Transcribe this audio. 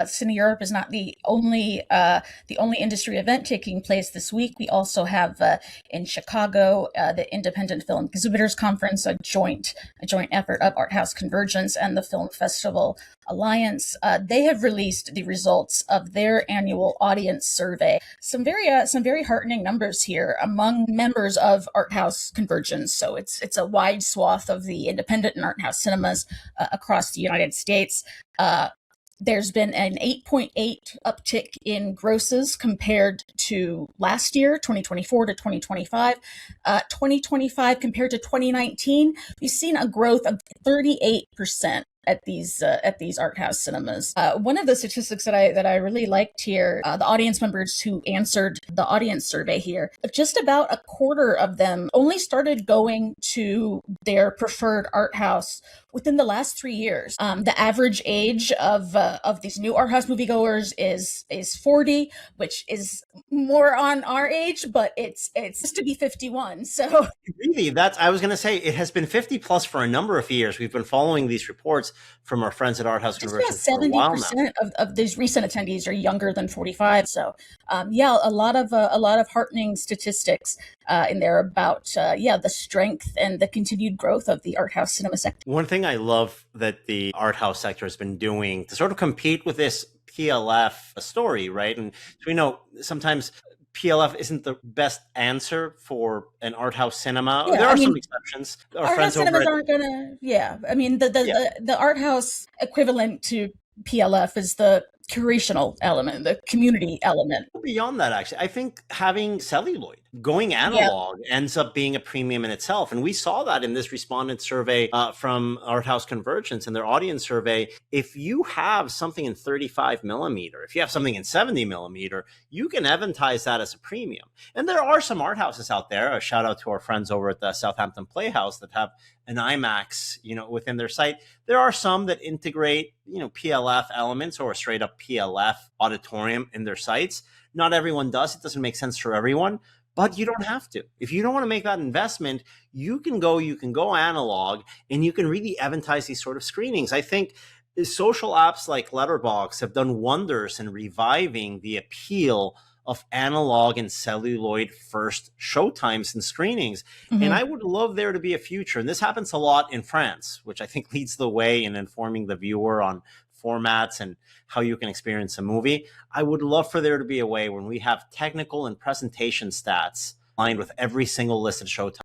Cine Europe is not the only industry event taking place this week. We also have in Chicago the Independent Film Exhibitors Conference, a joint effort of Art House Convergence and the Film Festival Alliance. They have released the results of their annual audience survey. Some very heartening numbers here among members of Art House Convergence. So it's a wide swath of the independent and art house cinemas across the United States. There's been an 8.8 uptick in grosses compared to last year, 2024 to 2025. 2025 compared to 2019, we've seen a growth of 38% at these art house cinemas. One of the statistics that I really liked here, the audience members who answered the audience survey here, just about a quarter of them only started going to their preferred art house within the last 3 years. The average age of these new art house moviegoers is 40, which is more on our age, but it's just to be 51. So really, I was going to say, it has been 50 plus for a number of years. We've been following these reports from our friends at Art House Convergence for a while now. 70% of these recent attendees are younger than 45. So, a lot of heartening statistics in there about the strength and the continued growth of the art house cinema sector. One thing I love that the art house sector has been doing to sort of compete with this PLF story, right? And so we know sometimes PLF isn't the best answer for an art house cinema. Yeah, there are some exceptions. Art house cinemas aren't gonna. Yeah, I mean the art house equivalent to PLF is the curational element, the community element. Beyond that, actually, I think having celluloid going analog ends up being a premium in itself. And we saw that in this respondent survey from Art House Convergence and their audience survey. If you have something in 35 millimeter, if you have something in 70 millimeter, you can advertise that as a premium. And there are some art houses out there, a shout out to our friends over at the Southampton Playhouse, that have an IMAX, within their site. There are some that integrate, PLF elements or a straight up PLF auditorium in their sites. Not everyone does. It doesn't make sense for everyone, but you don't have to. If you don't want to make that investment, you can go analog and you can really advertise these sort of screenings. I think social apps like Letterboxd have done wonders in reviving the appeal of analog and celluloid first showtimes and screenings. Mm-hmm. And I would love there to be a future. And this happens a lot in France, which I think leads the way in informing the viewer on formats and how you can experience a movie. I would love for there to be a way when we have technical and presentation stats aligned with every single listed showtime